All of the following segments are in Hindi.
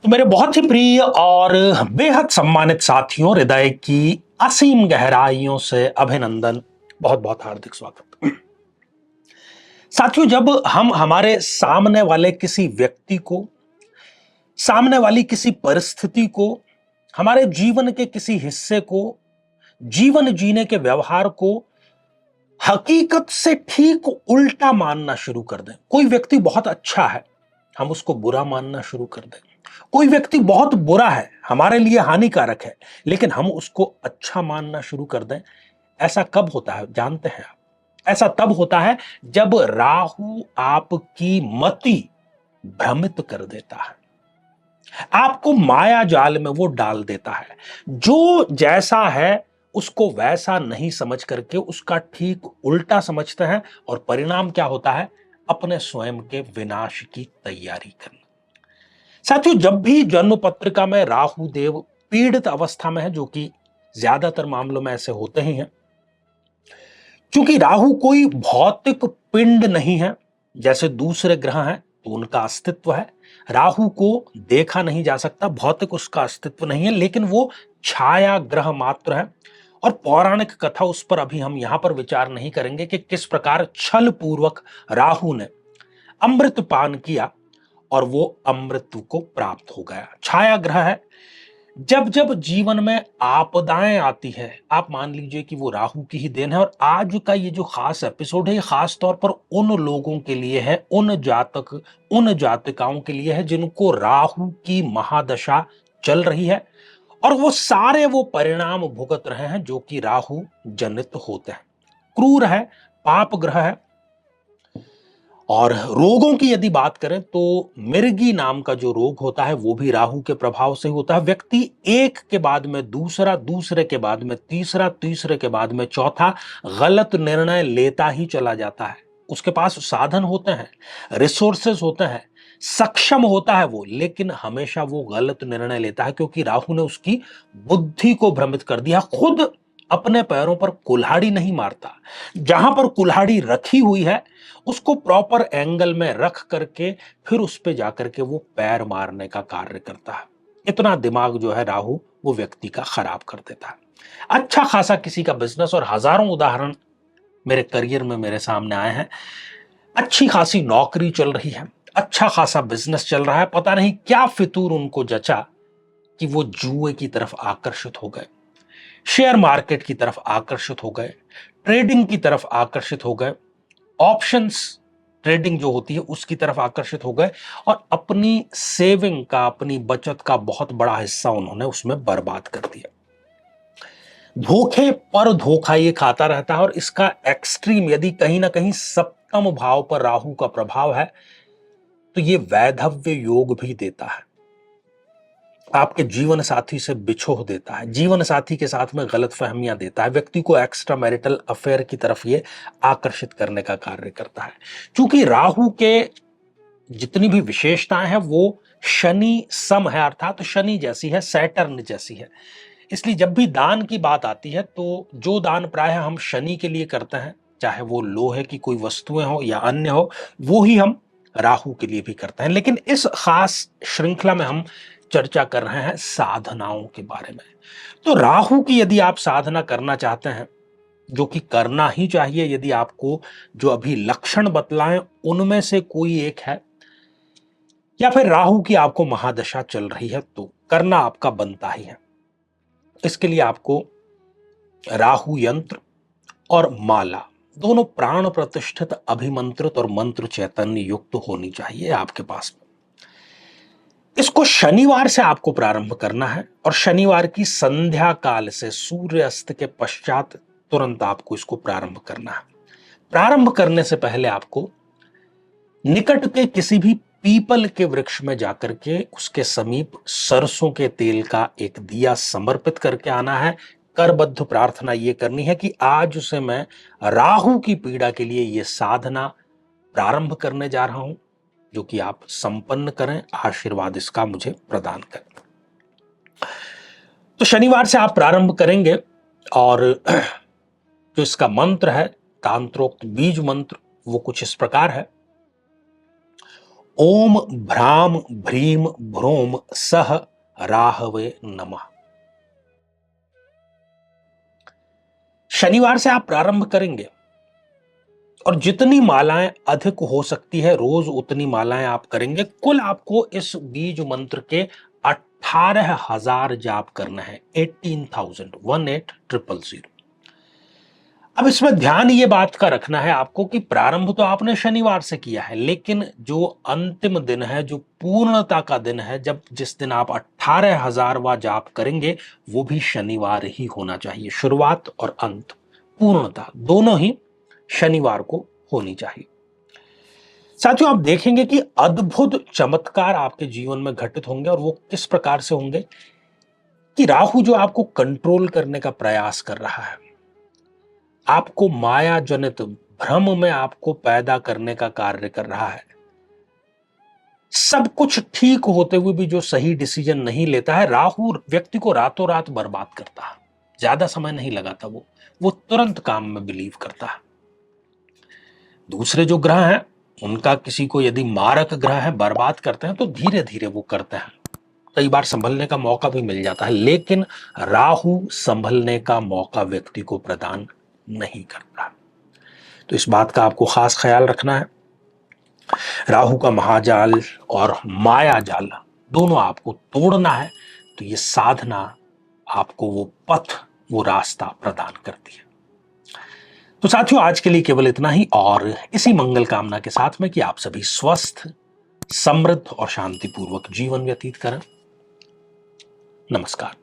तो मेरे बहुत ही प्रिय और बेहद सम्मानित साथियों, हृदय की असीम गहराइयों से अभिनंदन, बहुत बहुत हार्दिक स्वागत। साथियों, जब हम हमारे सामने वाले किसी व्यक्ति को, सामने वाली किसी परिस्थिति को, हमारे जीवन के किसी हिस्से को, जीवन जीने के व्यवहार को हकीकत से ठीक उल्टा मानना शुरू कर दें। कोई व्यक्ति बहुत अच्छा है, हम उसको बुरा मानना शुरू कर दें। कोई व्यक्ति बहुत बुरा है, हमारे लिए हानिकारक है, लेकिन हम उसको अच्छा मानना शुरू कर दें। ऐसा कब होता है जानते हैं आप? ऐसा तब होता है जब राहु आपकी मति भ्रमित कर देता है, आपको माया जाल में वो डाल देता है। जो जैसा है उसको वैसा नहीं समझ करके उसका ठीक उल्टा समझते हैं, और परिणाम क्या होता है? अपने स्वयं के विनाश की तैयारी करना। साथियों, जब भी जन्म पत्रिका में राहु देव पीड़ित अवस्था में है, जो कि ज्यादातर मामलों में ऐसे होते ही हैं, क्योंकि राहु कोई भौतिक पिंड नहीं है जैसे दूसरे ग्रह हैं, तो उनका अस्तित्व है। राहु को देखा नहीं जा सकता, भौतिक उसका अस्तित्व नहीं है, लेकिन वो छाया ग्रह मात्र है। और पौराणिक कथा उस पर अभी हम यहां पर विचार नहीं करेंगे कि किस प्रकार छल पूर्वक राहु ने अमृत पान किया और वो अमृत को प्राप्त हो गया। छाया ग्रह है। जब जब जीवन में आपदाएं आती है, आप मान लीजिए कि वो राहु की ही देन है। और आज का ये जो खास एपिसोड है, ये खास तौर पर उन लोगों के लिए है, उन जातकाओं के लिए है जिनको राहु की महादशा चल रही है, और वो सारे वो परिणाम भुगत रहे हैं जो कि राहु जनित होते हैं। क्रूर है, पाप ग्रह है। और रोगों की यदि बात करें तो मिर्गी नाम का जो रोग होता है वो भी राहु के प्रभाव से होता है। व्यक्ति एक के बाद में दूसरा, दूसरे के बाद में तीसरा, तीसरे के बाद में चौथा गलत निर्णय लेता ही चला जाता है। उसके पास साधन होते हैं, रिसोर्सेस होते हैं, सक्षम होता है वो, लेकिन हमेशा वो गलत निर्णय लेता है क्योंकि राहु ने उसकी बुद्धि को भ्रमित कर दिया। खुद अपने पैरों पर कुल्हाड़ी नहीं मारता, जहां पर कुल्हाड़ी रखी हुई है उसको प्रॉपर एंगल में रख करके फिर उस पे जाकर के वो पैर मारने का कार्य करता है। इतना दिमाग जो है राहु वो व्यक्ति का खराब कर देता है। अच्छा खासा किसी का बिजनेस, और हजारों उदाहरण मेरे करियर में मेरे सामने आए हैं। अच्छी खासी नौकरी चल रही है, अच्छा खासा बिजनेस चल रहा है, पता नहीं क्या फितूर उनको जचा कि वो जुए की तरफ आकर्षित हो गए, शेयर मार्केट की तरफ आकर्षित हो गए, ट्रेडिंग की तरफ आकर्षित हो गए, ऑप्शंस ट्रेडिंग जो होती है उसकी तरफ आकर्षित हो गए, और अपनी सेविंग का, अपनी बचत का बहुत बड़ा हिस्सा उन्होंने उसमें बर्बाद कर दिया। धोखे पर धोखा ये खाता रहता है, और इसका एक्सट्रीम यदि कहीं ना कहीं सप्तम भाव पर राहु का प्रभाव है तो ये वैधव्य योग भी देता है। आपके जीवन साथी से बिछोह देता है, जीवन साथी के साथ में गलतफहमियां देता है, व्यक्ति को एक्स्ट्रा मैरिटल अफेयर की तरफ ये आकर्षित करने का कार्य करता है। क्योंकि राहु के जितनी भी विशेषताएं हैं वो शनि सम है, अर्थात शनि जैसी है, सैटर्न जैसी है। इसलिए जब भी दान की बात आती है तो जो दान प्रायः हम शनि के लिए करते हैं, चाहे वो लोहे की कोई वस्तुएं हो या अन्य हो, वो ही हम राहु के लिए भी करते हैं। लेकिन इस खास श्रृंखला में हम चर्चा कर रहे हैं साधनाओं के बारे में। तो राहु की यदि आप साधना करना चाहते हैं, जो कि करना ही चाहिए, यदि आपको जो अभी लक्षण बतलाएं उनमें से कोई एक है, या फिर राहु की आपको महादशा चल रही है, तो करना आपका बनता ही है। इसके लिए आपको राहु यंत्र और माला दोनों प्राण प्रतिष्ठित, अभिमंत्रित और मंत्र चैतन्य युक्त होनी चाहिए आपके पास में। इसको शनिवार से आपको प्रारंभ करना है, और शनिवार की संध्या काल से सूर्यास्त के पश्चात तुरंत आपको इसको प्रारंभ करना है। प्रारंभ करने से पहले आपको निकट के किसी भी पीपल के वृक्ष में जाकर के उसके समीप सरसों के तेल का एक दिया समर्पित करके आना है। करबद्ध प्रार्थना ये करनी है कि आज से मैं राहु की पीड़ा के लिए ये साधना प्रारंभ करने जा रहा हूं, जो कि आप संपन्न करें, आशीर्वाद इसका मुझे प्रदान करें। तो शनिवार से आप प्रारंभ करेंगे, और जो इसका मंत्र है, तांत्रोक्त बीज मंत्र, वो कुछ इस प्रकार है। ओम भ्राम भ्रीम भ्रोम सह राहवे नमः। शनिवार से आप प्रारंभ करेंगे और जितनी मालाएं अधिक हो सकती है रोज उतनी मालाएं आप करेंगे। कुल आपको इस बीज मंत्र के 18,000 जाप करना है। 18,000 अब इसमें ध्यान ये बात का रखना है आपको कि प्रारंभ तो आपने शनिवार से किया है, लेकिन जो अंतिम दिन है, जो पूर्णता का दिन है, जब जिस दिन आप 18,000वां जाप करेंगे, वो भी शनिवार ही होना चाहिए। शुरुआत और अंत, पूर्णता दोनों ही शनिवार को होनी चाहिए। साथियों, आप देखेंगे कि अद्भुत चमत्कार आपके जीवन में घटित होंगे। और वो किस प्रकार से होंगे कि राहु जो आपको कंट्रोल करने का प्रयास कर रहा है, आपको माया जनित भ्रम में आपको पैदा करने का कार्य कर रहा है, सब कुछ ठीक होते हुए भी जो सही डिसीजन नहीं लेता है, राहु व्यक्ति को रातों रात बर्बाद करता है। ज्यादा समय नहीं लगाता, वो तुरंत काम में बिलीव करता है। दूसरे जो ग्रह हैं, उनका किसी को यदि मारक ग्रह है, बर्बाद करते हैं तो धीरे धीरे वो करते हैं, कई बार संभलने का मौका भी मिल जाता है। लेकिन राहु संभलने का मौका व्यक्ति को प्रदान नहीं करता। तो इस बात का आपको खास ख्याल रखना है। राहु का महाजाल और माया जाल दोनों आपको तोड़ना है, तो ये साधना आपको वो पथ, वो रास्ता प्रदान करती है। तो साथियों, आज के लिए केवल इतना ही, और इसी मंगल कामना के साथ में कि आप सभी स्वस्थ, समृद्ध और शांतिपूर्वक जीवन व्यतीत करें। नमस्कार।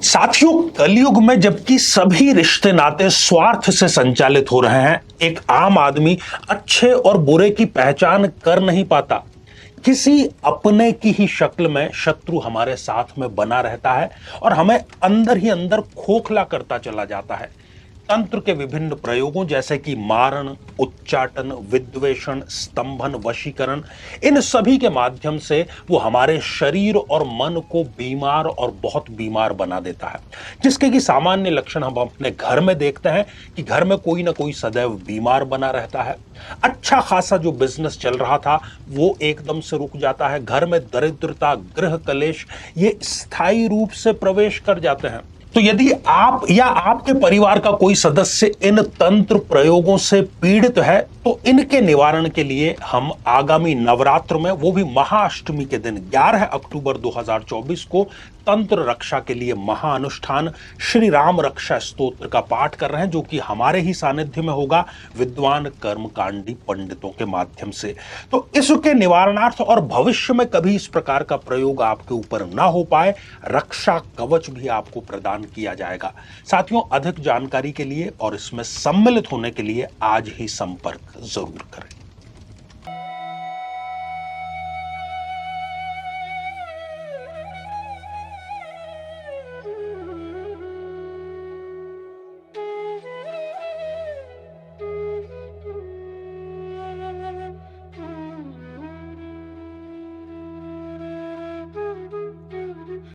साथियों, कलयुग में जबकि सभी रिश्ते नाते स्वार्थ से संचालित हो रहे हैं, एक आम आदमी अच्छे और बुरे की पहचान कर नहीं पाता। किसी अपने की ही शक्ल में शत्रु हमारे साथ में बना रहता है और हमें अंदर ही अंदर खोखला करता चला जाता है। तंत्र के विभिन्न प्रयोगों जैसे कि मारण, उच्चाटन, विद्वेषण, स्तंभन, वशीकरण, इन सभी के माध्यम से वो हमारे शरीर और मन को बीमार और बहुत बीमार बना देता है। जिसके कि सामान्य लक्षण हम अपने घर में देखते हैं कि घर में कोई ना कोई सदैव बीमार बना रहता है। अच्छा खासा जो बिजनेस चल रहा था वो एकदम से रुक जाता है। घर में दरिद्रता, गृह कलेश, ये स्थायी रूप से प्रवेश कर जाते हैं। तो यदि आप या आपके परिवार का कोई सदस्य इन तंत्र प्रयोगों से पीड़ित है, तो इनके निवारण के लिए हम आगामी नवरात्र में, वो भी महाअष्टमी के दिन 11 अक्टूबर 2024 को तंत्र रक्षा के लिए महाअनुष्ठान श्री राम रक्षा स्तोत्र का पाठ कर रहे हैं, जो कि हमारे ही सानिध्य में होगा विद्वान कर्मकांडी पंडितों के माध्यम से। तो इसके निवारणार्थ और भविष्य में कभी इस प्रकार का प्रयोग आपके ऊपर ना हो पाए, रक्षा कवच भी आपको प्रदान किया जाएगा। साथियों, अधिक जानकारी के लिए और इसमें सम्मिलित होने के लिए आज ही संपर्क जरूर करें।